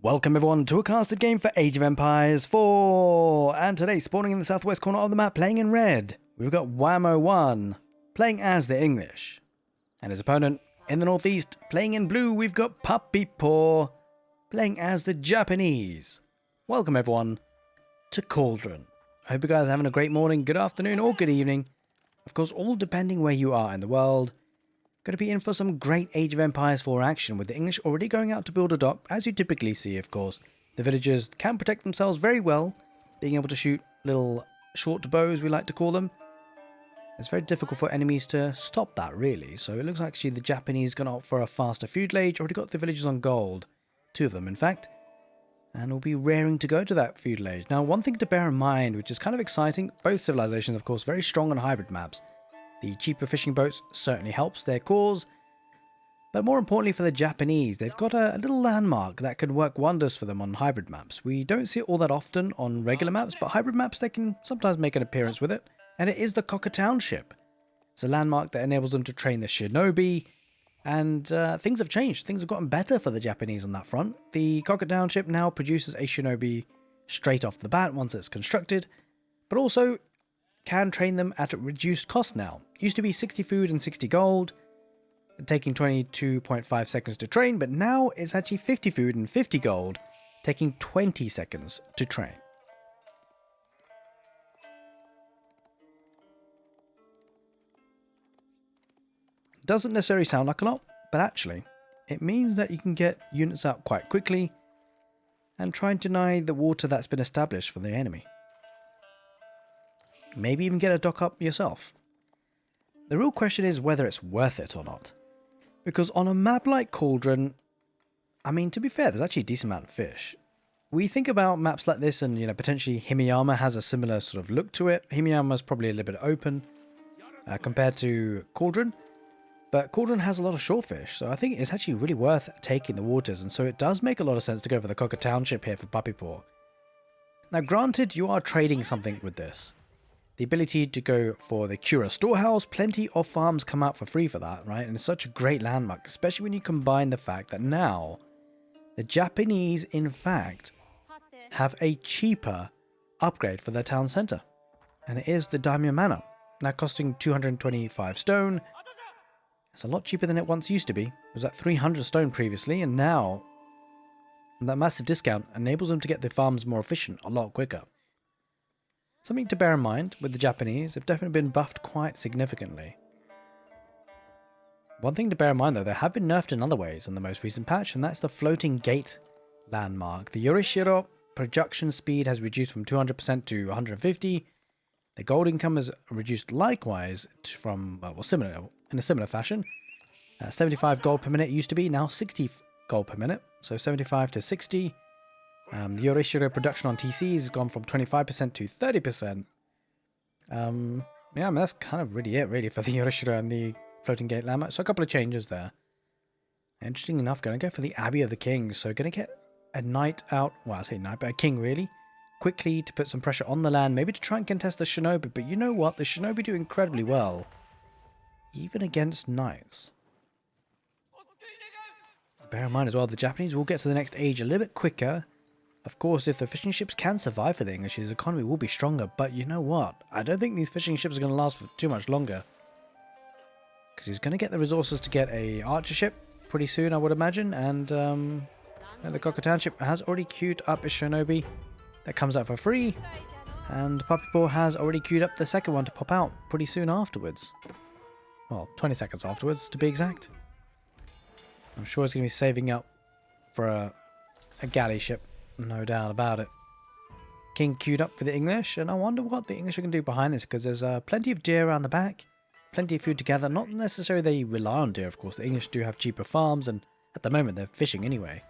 Welcome everyone to a casted game for Age of Empires 4, and today spawning in the southwest corner of the map playing in red, we've got Aoe4 playing as the English, and his opponent in the northeast playing in blue we've got puppypaw playing as the Japanese. Welcome everyone to Cauldron. I hope you guys are having a great morning, good afternoon or good evening, of course all depending where you are in the world. Going to be in for some great Age of Empires 4 action with the English already going out to build a dock, as you typically see of course. The villagers can protect themselves very well, being able to shoot little short bows we like to call them. It's very difficult for enemies to stop that really, so it looks like actually the Japanese going to opt for a faster feudal age, already got the villagers on gold, 2 of them in fact, and will be raring to go to that feudal age. Now one thing to bear in mind, which is kind of exciting, both civilizations of course very strong on hybrid maps. The cheaper fishing boats certainly helps their cause, but more importantly for the Japanese, they've got a little landmark that can work wonders for them on hybrid maps. We don't see it all that often on regular maps, but hybrid maps they can sometimes make an appearance with it, and it is the Cocker Township. It's a landmark that enables them to train the shinobi, and things have changed. Things have gotten better for the Japanese on that front. The Cocker Township now produces a shinobi straight off the bat once it's constructed, but also can train them at a reduced cost now. Used to be 60 food and 60 gold, taking 22.5 seconds to train, but now it's actually 50 food and 50 gold, taking 20 seconds to train. Doesn't necessarily sound like a lot, but actually, it means that you can get units out quite quickly and try and deny the water that's been established for the enemy. Maybe even get a dock up yourself. The real question is whether it's worth it or not. Because on a map like Cauldron, I mean, to be fair, there's actually a decent amount of fish. We think about maps like this and, potentially Himiyama has a similar sort of look to it. Himiyama's probably a little bit open compared to Cauldron. But Cauldron has a lot of shorefish, so I think it's actually really worth taking the waters. And so it does make a lot of sense to go for the Cocker Township here for puppypaw. Now granted, you are trading something with this. The ability to go for the Cura storehouse, plenty of farms come out for free for that, right? And it's such a great landmark, especially when you combine the fact that now the Japanese, in fact, have a cheaper upgrade for their town center. And it is the Daimyo Manor, now costing 225 stone. It's a lot cheaper than it once used to be. It was at 300 stone previously, and now that massive discount enables them to get the farms more efficient a lot quicker. Something to bear in mind with the Japanese, they've definitely been buffed quite significantly. One thing to bear in mind though, they have been nerfed in other ways in the most recent patch, and that's the floating gate landmark. The Yorishiro production speed has reduced from 200% to 150. The gold income is reduced likewise from, similar in a similar fashion. 75 gold per minute used to be, now 60 gold per minute, so 75 to 60. The Yorishiro production on TC has gone from 25% to 30%. Yeah, I mean, that's kind of really it, really, for the Yorishiro and the floating gate landmark. So a couple of changes there. Interesting enough, going to go for the Abbey of the Kings. So going to get a knight out, well, I say knight, but a king, really, quickly to put some pressure on the land, maybe to try and contest the shinobi. But you know what? The shinobi do incredibly well, even against knights. Bear in mind as well, the Japanese will get to the next age a little bit quicker. Of course, if the fishing ships can survive for the English, his economy will be stronger, but you know what? I don't think these fishing ships are going to last for too much longer. Because he's going to get the resources to get a archer ship pretty soon, I would imagine, and the Cocker Township has already queued up a shinobi that comes out for free, and puppypaw has already queued up the second one to pop out pretty soon afterwards. Well, 20 seconds afterwards, to be exact. I'm sure he's going to be saving up for a galley ship. No doubt about it. King queued up for the English, and I wonder what the English are going to do behind this, because there's plenty of deer around the back, plenty of food to gather. Not necessarily they rely on deer, of course. The English do have cheaper farms, and at the moment they're fishing anyway.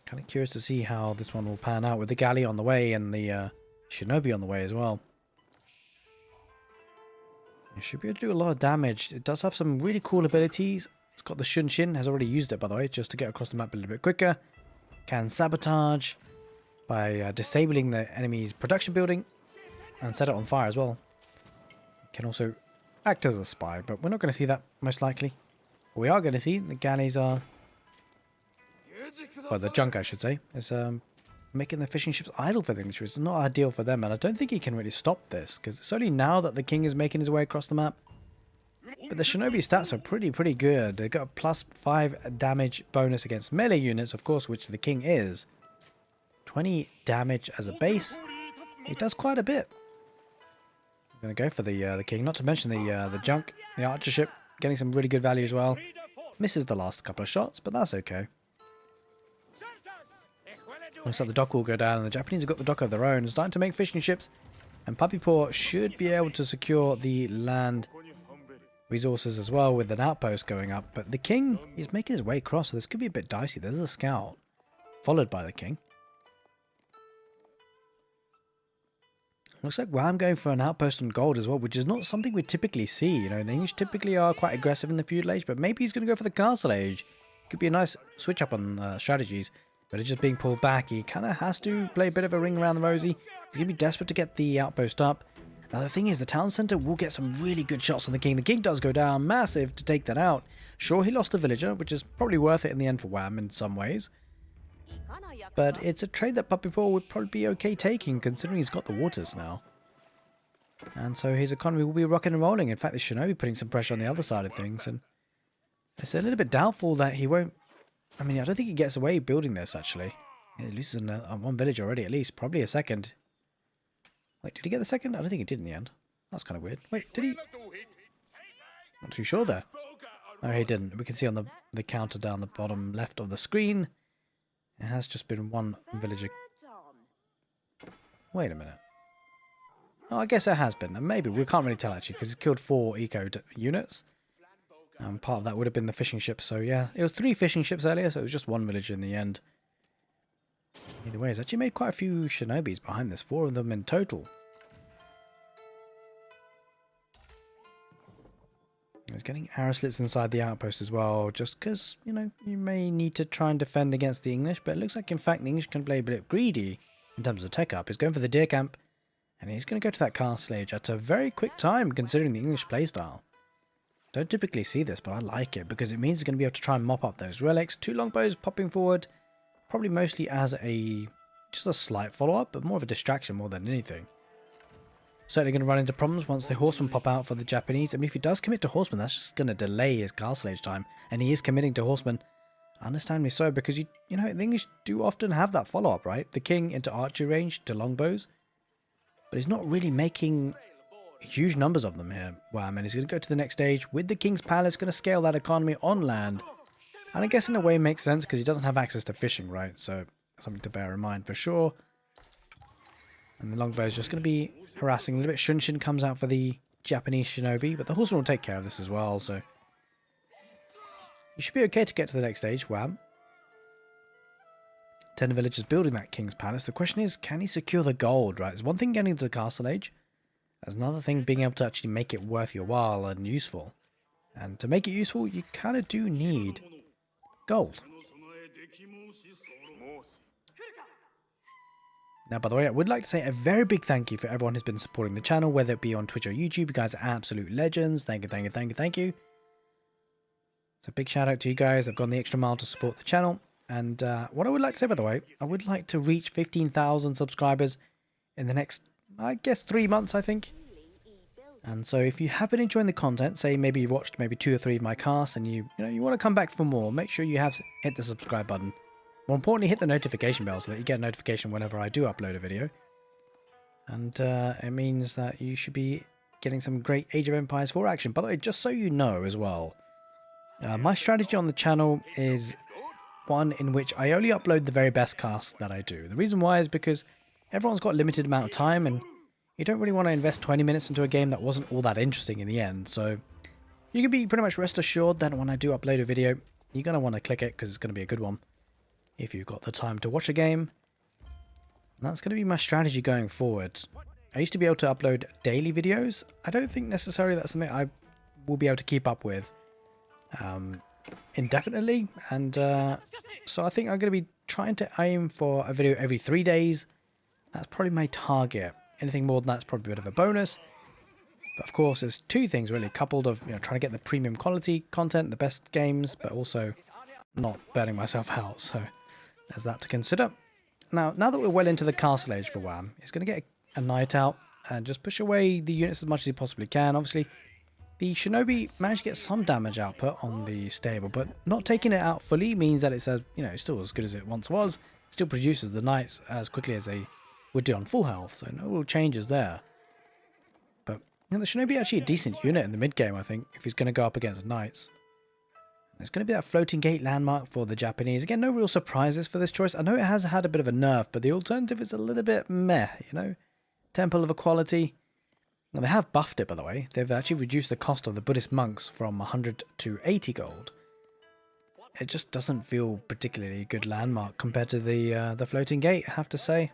Kind of curious to see how this one will pan out with the galley on the way and the shinobi on the way as well. It should be able to do a lot of damage. It does have some really cool abilities. It's got the Shunshin, has already used it by the way, just to get across the map a little bit quicker. Can sabotage by disabling the enemy's production building and set it on fire as well. Can also act as a spy, but we're not going to see that most likely. What we are going to see, the galleys are well, the junk I should say, is making the fishing ships idle for things, which is not ideal for them, and I don't think he can really stop this, because it's only now that the king is making his way across the map. But the shinobi stats are pretty good. They've got a +5 damage bonus against melee units, of course, which the king is. 20 damage as a base. It does quite a bit. I'm going to go for the king, not to mention the junk, the archer ship, getting some really good value as well. Misses the last couple of shots, but that's okay. Looks like the dock will go down, and the Japanese have got the dock of their own, starting to make fishing ships, and puppypaw should be able to secure the land resources as well with an outpost going up. But the king is making his way across, so this could be a bit dicey. There's a scout, followed by the king. Looks like I'm going for an outpost on gold as well, which is not something we typically see. You know, the English typically are quite aggressive in the feudal age, but maybe he's going to go for the castle age. Could be a nice switch up on strategies. But it's just being pulled back. He kind of has to play a bit of a ring around the rosy. He's going to be desperate to get the outpost up. Now the thing is, the town centre will get some really good shots on the king. The king does go down massive to take that out. Sure, he lost a villager, which is probably worth it in the end for Wham in some ways. But it's a trade that puppypaw would probably be okay taking, considering he's got the waters now. And so his economy will be rocking and rolling. In fact, the shinobi putting some pressure on the other side of things. And it's a little bit doubtful that he won't... I mean, I don't think he gets away building this, actually. He loses one village already, at least. Probably a second. Wait, did he get the second? I don't think he did in the end. That's kind of weird. Wait, did he? Not too sure there. No, he didn't. We can see on the counter down the bottom left of the screen, it has just been one villager. Wait a minute. Oh, I guess it has been. And maybe. We can't really tell, actually, because he's killed 4 eco units. Part of that would have been the fishing ships, so yeah. It was 3 fishing ships earlier, so it was just 1 villager in the end. Either way, he's actually made quite a few shinobis behind this, 4 of them in total. He's getting arrow slits inside the outpost as well, just because, you know, you may need to try and defend against the English, but it looks like, in fact, the English can play a bit greedy in terms of tech up. He's going for the deer camp, and he's going to go to that castle age at a very quick time, considering the English playstyle. Don't typically see this, but I like it because it means he's going to be able to try and mop up those relics. 2 longbows popping forward, probably mostly as just a slight follow-up, but more of a distraction more than anything. Certainly going to run into problems once the horsemen pop out for the Japanese. I mean, if he does commit to horsemen, that's just going to delay his castle age time, and he is committing to horsemen. Understandably so, because you know, the English do often have that follow-up, right? The king into archery range to longbows, but he's not really making huge numbers of them here. Wow, man, he's going to go to the next stage with the King's Palace, going to scale that economy on land. And I guess in a way it makes sense because he doesn't have access to fishing, right? So something to bear in mind for sure. And the longbow is just going to be harassing a little bit. Shunshin comes out for the Japanese shinobi, but the horseman will take care of this as well, so you should be okay to get to the next stage. Wham. 10 villagers building that King's Palace. The question is, can he secure the gold, right? It's one thing getting to the castle age. There's another thing being able to actually make it worth your while and useful. And to make it useful, you kind of do need gold. Now, by the way, I would like to say a very big thank you for everyone who's been supporting the channel, whether it be on Twitch or YouTube. You guys are absolute legends. Thank you, thank you, thank you, thank you. So big shout out to you guys. I've gone the extra mile to support the channel. And what I would like to say, by the way, I would like to reach 15,000 subscribers in the next, I guess, 3 months, I think. And so if you have been enjoying the content, say maybe you've watched maybe 2 or 3 of my casts and you want to come back for more, make sure you have hit the subscribe button. More importantly, hit the notification bell so that you get a notification whenever I do upload a video. And it means that you should be getting some great Age of Empires 4 action. By the way, just so you know as well, my strategy on the channel is one in which I only upload the very best casts that I do. The reason why is because everyone's got a limited amount of time and you don't really want to invest 20 minutes into a game that wasn't all that interesting in the end. So you can be pretty much rest assured that when I do upload a video, you're going to want to click it because it's going to be a good one if you've got the time to watch a game. And that's going to be my strategy going forward. I used to be able to upload daily videos. I don't think necessarily that's something I will be able to keep up with indefinitely. And so I think I'm going to be trying to aim for a video every 3 days. That's probably my target. Anything more than that's probably a bit of a bonus. But of course, there's 2 things really coupled of trying to get the premium quality content, the best games, but also not burning myself out. So There's that to consider. Now that we're well into the castle age for Wham, he's going to get a knight out and just push away the units as much as he possibly can. Obviously, the shinobi managed to get some damage output on the stable, but not taking it out fully means that it's still as good as it once was. Still produces the knights as quickly as they would do on full health, so no real changes there. But the shinobi actually a decent unit in the mid game, I think, if he's going to go up against knights. There's going to be that floating gate landmark for the Japanese. Again, no real surprises for this choice. I know it has had a bit of a nerf, but the alternative is a little bit meh, Temple of Equality. Now, they have buffed it, by the way. They've actually reduced the cost of the Buddhist monks from 100 to 80 gold. It just doesn't feel particularly a good landmark compared to the floating gate, I have to say.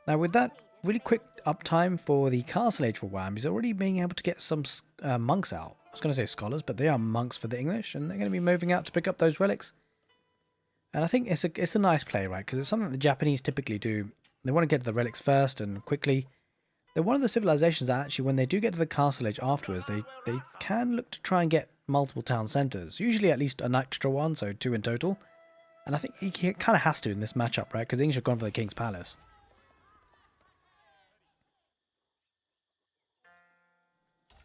Now, with that really quick uptime for the castle age for Wham, he's already being able to get some monks out. I was going to say scholars, but they are monks for the English, and they're going to be moving out to pick up those relics. And I think it's a nice play, right? Because it's something that the Japanese typically do. They want to get to the relics first and quickly. They're one of the civilizations that actually, when they do get to the castle age afterwards, they can look to try and get multiple town centres. Usually at least an extra one, so 2 in total. And I think he kind of has to in this matchup, right? Because the English have gone for the King's Palace.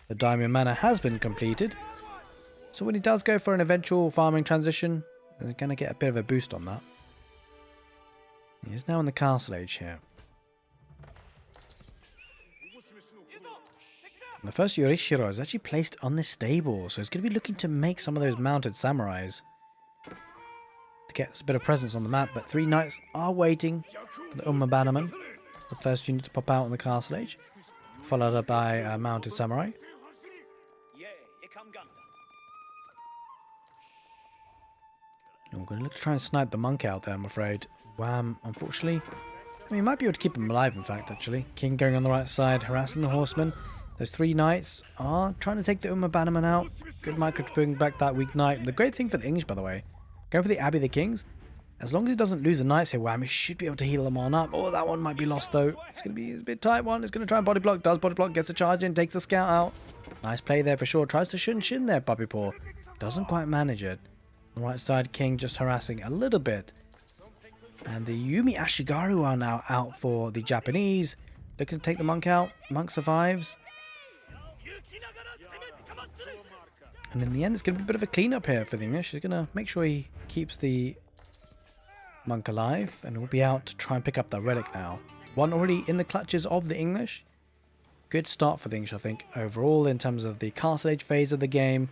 The Daimyo Manor has been completed. So when he does go for an eventual farming transition, they're going to get a bit of a boost on that. He is now in the castle age here. And the first Yorishiro is actually placed on this stable, so he's going to be looking to make some of those mounted samurais to get a bit of presence on the map. But 3 knights are waiting for the Bannerman, the first unit to pop out on the castle age, followed up by a mounted samurai. And we're going to look to try and snipe the monk out there, I'm afraid. Wham, unfortunately. I mean, you might be able to keep him alive, in fact, actually. King going on the right side, harassing the horsemen. Those 3 knights are trying to take the Bannerman out. Good micro to bring back that weak knight. The great thing for the English, by the way, going for the Abbey of the Kings, as long as he doesn't lose the knights here, Wham, he should be able to heal them on up. Oh, that one might be lost, though. It's going to be a bit tight one. It's going to try and body block. Does body block, gets the charge in, takes the scout out. Nice play there for sure. Tries to shin there, puppypaw. Doesn't quite manage it. On the right side, King just harassing a little bit. And the Yumi Ashigaru are now out for the Japanese. Looking to take the monk out. Monk survives. And in the end, it's going to be a bit of a cleanup here for the English. He's going to make sure he keeps the monk alive. And we'll be out to try and pick up the relic now. One already in the clutches of the English. Good start for the English, I think, overall in terms of the castle age phase of the game.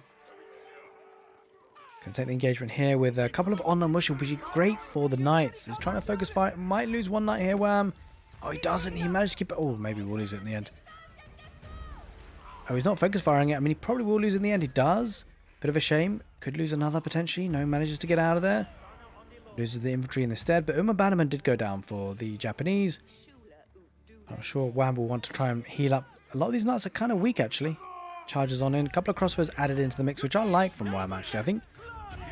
Can take the engagement here with a couple of Onimusha, which is great for the knights. He's trying to focus fire. Might lose one knight here, Wham. Oh, he doesn't. He managed to keep it. Oh, maybe we'll lose it in the end. Oh, he's not focus firing it. I mean, he probably will lose in the end. He does. Bit of a shame. Could lose another potentially. No, manages to get out of there. Loses the infantry instead. But Bannerman did go down for the Japanese. I'm sure Wham will want to try and heal up. A lot of these knights are kind of weak, actually. Charges on in. A couple of crossbows added into the mix, which I like from Wham, actually. I think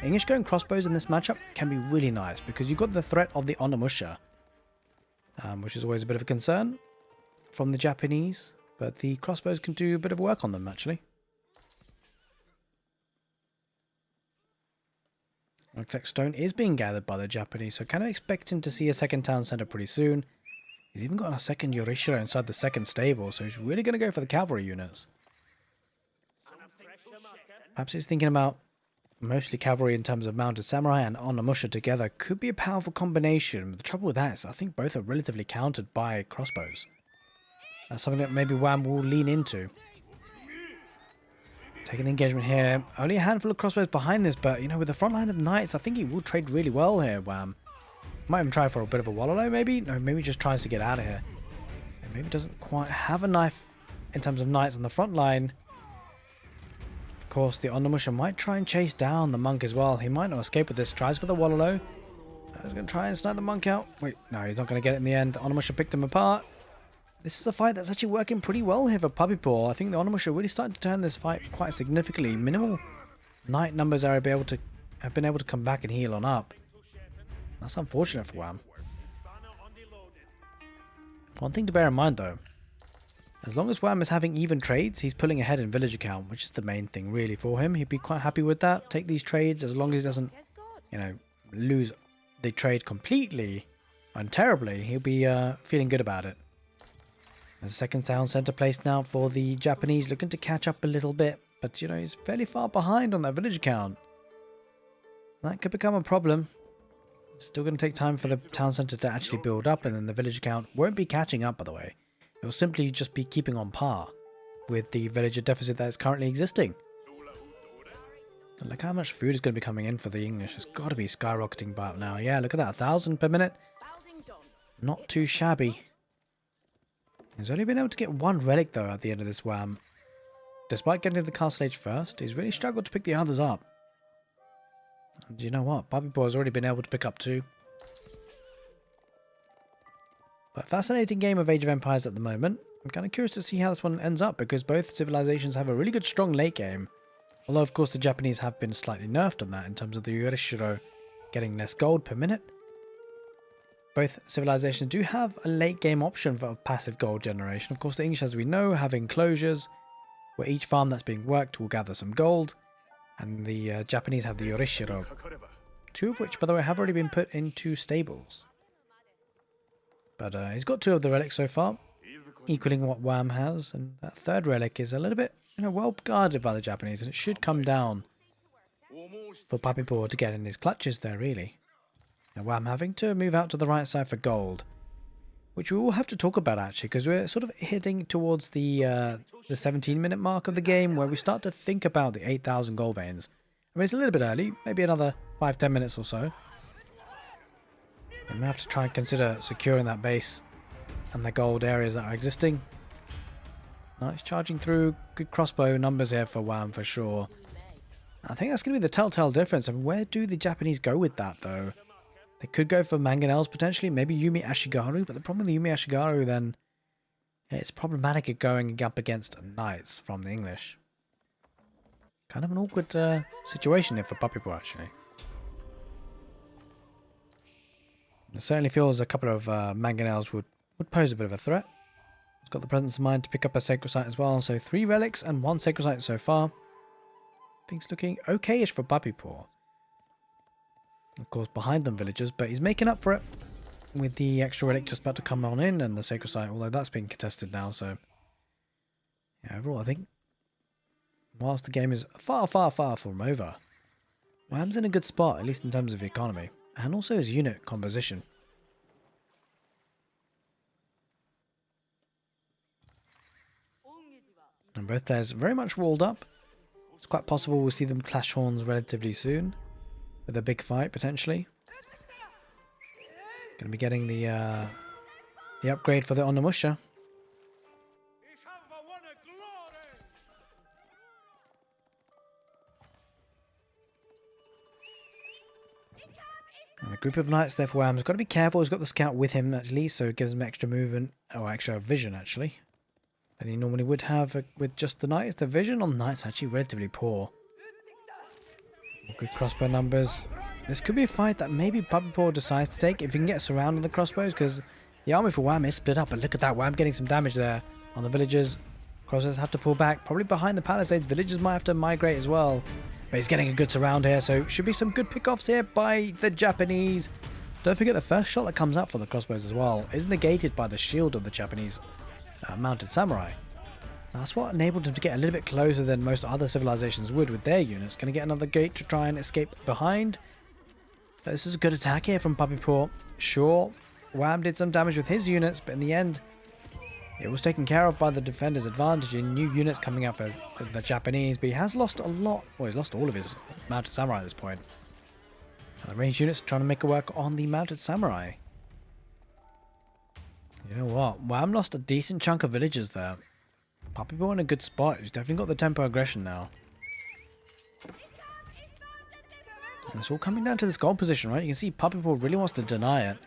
English going crossbows in this matchup can be really nice because you've got the threat of the Onimusha, which is always a bit of a concern from the Japanese, but the crossbows can do a bit of work on them, actually. Architect Stone is being gathered by the Japanese, so kind of expecting to see a second town centre pretty soon. He's even got a second Yorishiro inside the second stable, so he's really going to go for the cavalry units. Perhaps he's thinking about mostly cavalry in terms of mounted samurai and Onimusha together. Could be a powerful combination. The trouble with that is I think both are relatively countered by crossbows. That's something that maybe Wham will lean into. Taking the engagement here. Only a handful of crossbows behind this, but with the front line of knights, I think he will trade really well here, Wham. Might even try for a bit of a wallow, maybe? No, maybe just tries to get out of here. And maybe doesn't quite have a knife in terms of knights on the front line. Of course, the Onimusha might try and chase down the monk as well. He might not escape with this. Tries for the wallow. He's going to try and snipe the monk out. Wait, no, he's not going to get it in the end. Onimusha picked him apart. This is a fight that's actually working pretty well here for puppypaw. I think the Onimusha really starting to turn this fight quite significantly. Minimal knight numbers have been able to come back and heal on up. That's unfortunate for Wham. One thing to bear in mind though, as long as Wham is having even trades, he's pulling ahead in villager count, which is the main thing really for him. He'd be quite happy with that. Take these trades as long as he doesn't, lose the trade completely and terribly, he'll be feeling good about it. There's a second town center placed now for the Japanese, looking to catch up a little bit, but you know, he's fairly far behind on that village count. That could become a problem. It's still going to take time for the town center to actually build up, and then the village count won't be catching up, by the way. It will simply just be keeping on par with the villager deficit that is currently existing. And look how much food is going to be coming in for the English. It's got to be skyrocketing about now. Yeah, look at that, 1,000 per minute. Not too shabby. He's only been able to get one relic though at the end of this wham. Despite getting to the castle age first, he's really struggled to pick the others up. And you know what? puppypaw has already been able to pick up 2. But fascinating game of Age of Empires at the moment. I'm kind of curious to see how this one ends up, because both civilizations have a really good strong late game. Although of course the Japanese have been slightly nerfed on that in terms of the Yorishiro getting less gold per minute. Both civilizations do have a late game option for passive gold generation. Of course the English, as we know, have enclosures where each farm that's being worked will gather some gold. And the Japanese have the Yorishiro. 2 of which, by the way, have already been put into stables. But he's got 2 of the relics so far, equaling what Wham has. And that 3rd relic is a little bit, you know, well guarded by the Japanese, and it should come down for puppypaw to get in his clutches there, really. Now Wham having to move out to the right side for gold, which we will have to talk about actually, because we're sort of heading towards the 17-minute mark of the game, where we start to think about the 8,000 gold veins. I mean, it's a little bit early, maybe another 5-10 minutes or so. And we have to try and consider securing that base and the gold areas that are existing. Nice charging through, good crossbow numbers here for Wham for sure. I think that's going to be the telltale difference. I mean, where do the Japanese go with that though? They could go for mangonels potentially, maybe Yumi Ashigaru, but the problem with the Yumi Ashigaru then, yeah, it's problematic at going up against knights from the English. Kind of an awkward situation here for puppypaw actually. It certainly feels a couple of mangonels would pose a bit of a threat. He's got the presence of mind to pick up a sacred site as well, so 3 relics and 1 sacred site so far. Things looking okay-ish for puppypaw. Of course, behind them villagers, but he's making up for it with the extra relic just about to come on in and the sacred site, although that's being contested now, so yeah, overall I think whilst the game is far, far, far from over, Wham's in a good spot, at least in terms of economy, and also his unit composition. And both players very much walled up. It's quite possible we'll see them clash horns relatively soon, with a big fight potentially. Going to be getting the upgrade for the Onimusha. And the group of knights there for Wham's got to be careful. He's got the scout with him at least, so it gives him extra movement, or extra vision actually, than he normally would have with just the knights. The vision on knights actually relatively poor. Good crossbow numbers. This could be a fight that maybe puppypaw decides to take if he can get surrounded the crossbows, because the army for Wham is split up. But look at that, Wham getting some damage there on the villagers. Crossbows have to pull back, probably behind the palisades. Villagers might have to migrate as well. But he's getting a good surround here, so should be some good pickoffs here by the Japanese. Don't forget the first shot that comes up for the crossbows as well is negated by the shield of the Japanese mounted samurai. That's what enabled him to get a little bit closer than most other civilizations would with their units. Going to get another gate to try and escape behind. But this is a good attack here from puppypaw. Sure, Wham did some damage with his units, but in the end, it was taken care of by the defender's advantage in new units coming out for the Japanese. But he has lost a lot. Well, he's lost all of his mounted samurai at this point. And the ranged units are trying to make it work on the mounted samurai. You know what? Wham lost a decent chunk of villagers there. Puppypaw in a good spot. He's definitely got the tempo aggression now. And it's all coming down to this gold position, right? You can see puppypaw really wants to deny it.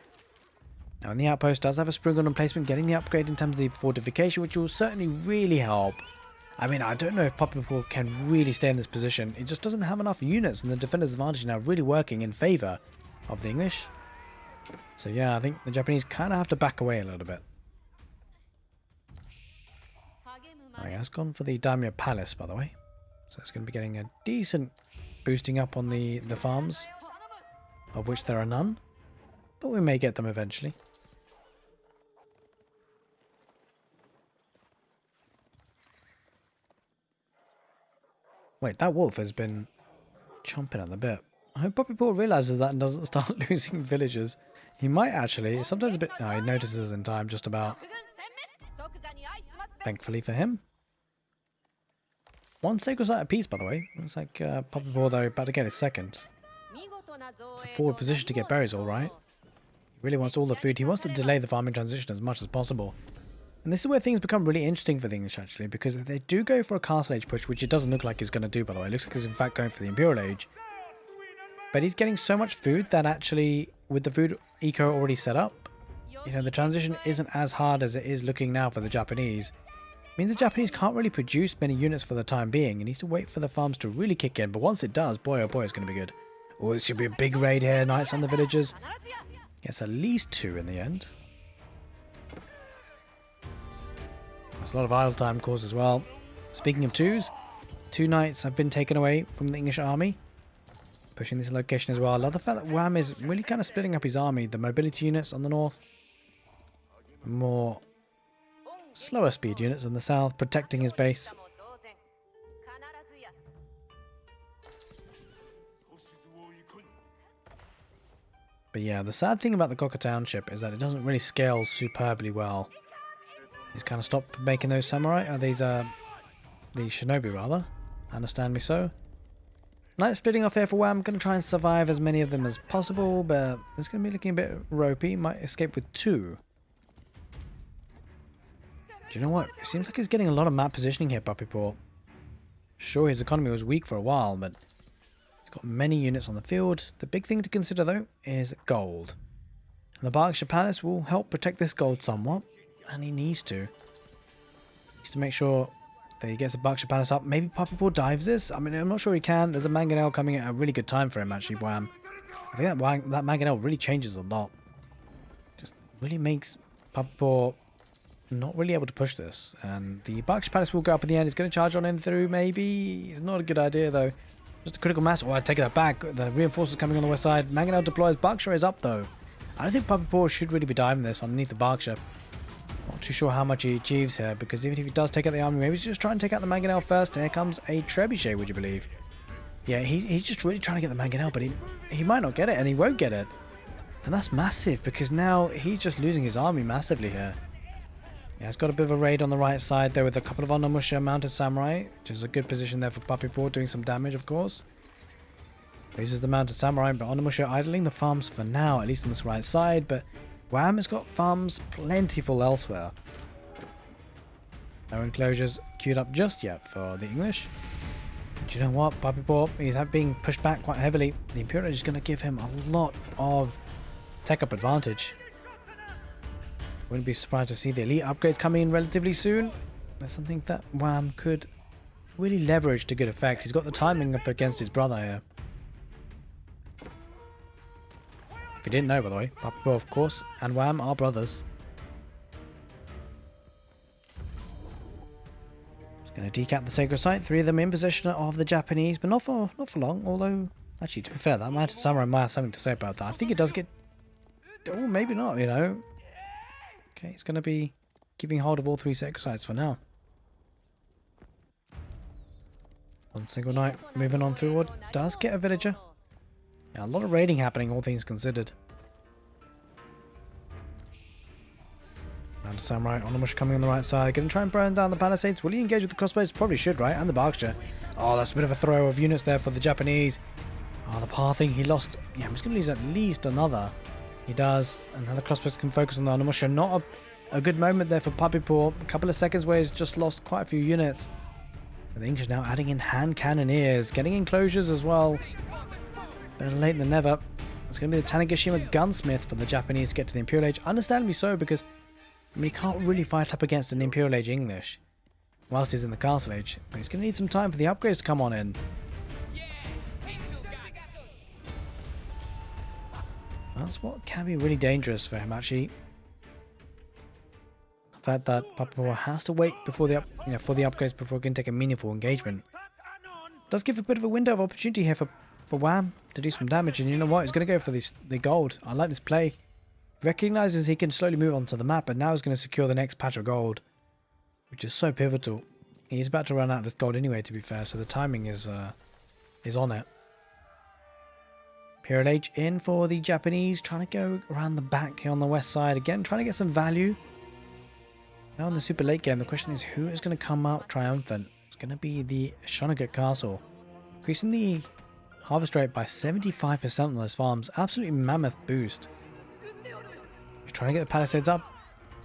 Now, and the outpost does have a spring on emplacement, getting the upgrade in terms of the fortification, which will certainly really help. I mean, I don't know if puppypaw can really stay in this position. It just doesn't have enough units, and the defender's advantage now really working in favour of the English. So yeah, I think the Japanese kind of have to back away a little bit. Oh, yeah, it's gone for the Daimyo Palace, by the way. So it's going to be getting a decent boosting up on the farms. of which there are none. But we may get them eventually. Wait, that wolf has been chomping at the bit. I hope puppypaw realizes that and doesn't start losing villagers. He might actually. It's sometimes a bit... Oh, he notices in time just about. Thankfully for him. One sacred site apiece, by the way. Looks like puppypaw, though, about to get his second. It's a forward position to get berries, all right. He really wants all the food. He wants to delay the farming transition as much as possible. And this is where things become really interesting for the English, actually, because if they do go for a Castle Age push, which it doesn't look like he's going to do, by the way. It looks like he's, in fact, going for the Imperial Age. But he's getting so much food that actually, with the food eco already set up, you know, the transition isn't as hard as it is looking now for the Japanese. It means the Japanese can't really produce many units for the time being. It needs to wait for the farms to really kick in. But once it does, boy, oh boy, it's going to be good. Oh, it should be a big raid here. Knights on the villagers. Gets at least 2 in the end. There's a lot of idle time, of course, as well. Speaking of 2s, 2 knights have been taken away from the English army. Pushing this location as well. I love the fact that Wham is really kind of splitting up his army. The mobility units on the north. More slower speed units on the south, protecting his base. But yeah, the sad thing about the Gokka Township is that it doesn't really scale superbly well. He's kind of stopped making those samurai. The shinobi, rather. Understand me so. Knight splitting off here for Wham. Going to try and survive as many of them as possible, but it's going to be looking a bit ropey. Might escape with 2. Do you know what? It seems like he's getting a lot of map positioning here, puppypaw. Sure, his economy was weak for a while, but he's got many units on the field. The big thing to consider, though, is gold. And the Berkshire Palace will help protect this gold somewhat. And he needs to. He needs to make sure that he gets the Berkshire Palace up. Maybe puppypaw dives this. I mean, I'm not sure he can. There's a mangonel coming at a really good time for him, actually, Wham. I think that mangonel really changes a lot. Just really makes puppypaw not really able to push this. And the Berkshire Palace will go up in the end. He's going to charge on in through, maybe. It's not a good idea, though. Just a critical mass. Oh, I take that back. The reinforcements coming on the west side. Mangonel deploys. Berkshire is up, though. I don't think puppypaw should really be diving this underneath the Berkshire. Not too sure how much he achieves here, because even if he does take out the army, maybe he's just trying to take out the mangonel first. Here comes a trebuchet, would you believe? Yeah, he's just really trying to get the mangonel, but he might not get it, and he won't get it. And that's massive, because now he's just losing his army massively here. Yeah, he's got a bit of a raid on the right side there with a couple of Onomusha mounted samurai, which is a good position there for puppypaw, doing some damage, of course. Uses the mounted samurai, but Onomusha idling the farms for now, at least on this right side, but Wham has got farms plentiful elsewhere. No enclosures queued up just yet for the English. Do you know what? puppypaw, he's being pushed back quite heavily. The Imperial is going to give him a lot of tech-up advantage. Wouldn't be surprised to see the elite upgrades coming in relatively soon. That's something that Wham could really leverage to good effect. He's got the timing up against his brother here. If you didn't know, by the way, puppypaw, of course, and Wham are brothers. Just going to decap the sacred site. 3 of them in possession of the Japanese, but not for long. Although, actually, to be fair, that mounted samurai might have something to say about that. I think it does get... Oh, maybe not, you know. Okay, it's going to be keeping hold of all 3 sacred sites for now. One single knight moving on forward. Does get a villager. Yeah, a lot of raiding happening, all things considered. And samurai Onomusha coming on the right side. Going to try and burn down the palisades. Will he engage with the crossbows? Probably should, right? And the Berkshire. Oh, that's a bit of a throw of units there for the Japanese. Oh, the pathing. He lost... Yeah, he's going to lose at least another. He does. Another crossbows can focus on the Onomusha. Not a good moment there for puppypaw. A couple of seconds where he's just lost quite a few units. The English now adding in hand cannoneers. Getting enclosures as well. Better late than never. It's going to be the Tanegashima gunsmith for the Japanese to get to the Imperial Age. Understandably so, because I mean, he can't really fight up against an Imperial Age English whilst he's in the Castle Age. But he's going to need some time for the upgrades to come on in. That's what can be really dangerous for him, actually. The fact that puppypaw has to wait before for the upgrades before he can take a meaningful engagement. Does give a bit of a window of opportunity here for for Wham to do some damage. And you know what? He's going to go for the gold. I like this play. Recognizes he can slowly move onto the map, but now he's going to secure the next patch of gold, which is so pivotal. He's about to run out of this gold anyway, to be fair, so the timing is on it. Period H in for the Japanese, trying to go around the back here on the west side. Again, trying to get some value. Now in the super late game, the question is who is going to come out triumphant? It's going to be the Shonagat Castle. Increasing the harvest rate by 75% on those farms. Absolutely mammoth boost. He's trying to get the palisades up.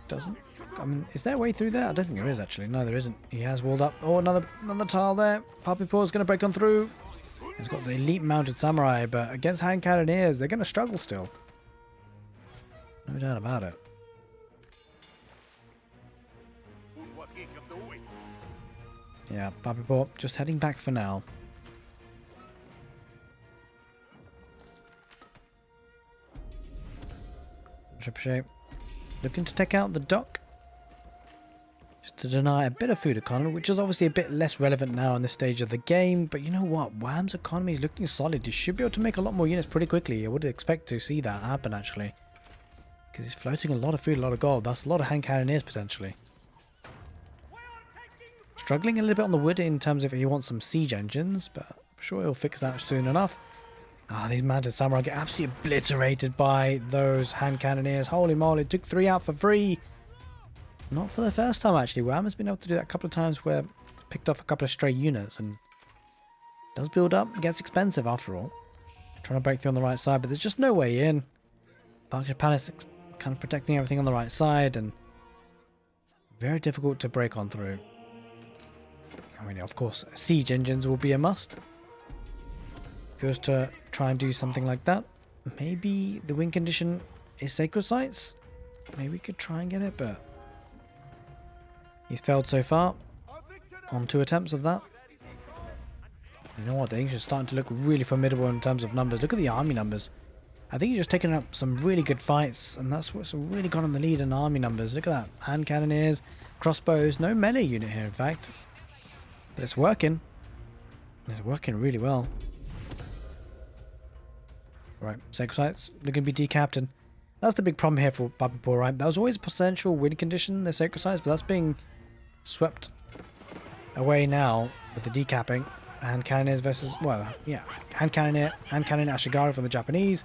Doesn't. I mean, is there a way through there? I don't think there is actually. No, there isn't. He has walled up. Oh, another tile there. Puppypaw is going to break on through. He's got the elite mounted samurai, but against hand cannoneers, they're going to struggle still. No doubt about it. Yeah, Puppypaw just heading back for now. Trebuchet looking to take out the dock. Just to deny a bit of food economy, which is obviously a bit less relevant now in this stage of the game. But you know what? Wham's economy is looking solid. He should be able to make a lot more units pretty quickly. I would expect to see that happen actually. Because he's floating a lot of food, a lot of gold. That's a lot of hand cannoneers potentially. Struggling a little bit on the wood in terms of if he wants some siege engines, but I'm sure he'll fix that soon enough. Ah, these mounted samurai get absolutely obliterated by those hand cannoneers. Holy moly, took 3 out for free. Not for the first time actually. Wham has been able to do that a couple of times where picked off a couple of stray units and does build up. It gets expensive after all. Trying to break through on the right side, but there's just no way in. Berkshire Palace kind of protecting everything on the right side and very difficult to break on through. I mean, of course, siege engines will be a must. If he was to try and do something like that, maybe the win condition is sacred sites. Maybe we could try and get it, but he's failed so far on 2 attempts of that. You know what? The English are starting to look really formidable in terms of numbers. Look at the army numbers. I think he's just taken up some really good fights, and that's what's really got him the lead in army numbers. Look at that. Hand cannoneers, crossbows, no melee unit here, in fact. But it's working. It's working really well. Right, sacred sites looking to be decapped, and that's the big problem here for Puppypaw, right? That was always a potential win condition, the sacred sites, but that's being swept away now with the decapping. Hand cannoneers versus, well, yeah, hand cannoneer Ashigara for the Japanese.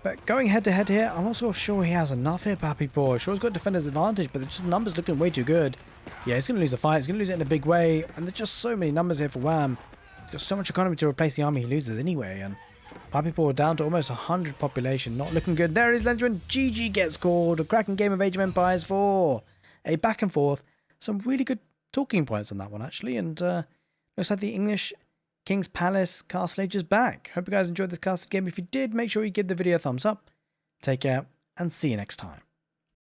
But going head to head here, I'm not so sure he has enough here, Puppypaw. Sure, he's got defender's advantage, but the numbers looking way too good. Yeah, he's going to lose the fight. He's going to lose it in a big way. And there's just so many numbers here for Wham. Just so much economy to replace the army he loses anyway. And Puppypaw down to almost 100 population. Not looking good. There is Lenderman. GG gets scored. A cracking game of Age of Empires 4. A back and forth. Some really good talking points on that one, actually. And looks like the English King's Palace Castle Age is back. Hope you guys enjoyed this castle game. If you did, make sure you give the video a thumbs up. Take care and see you next time.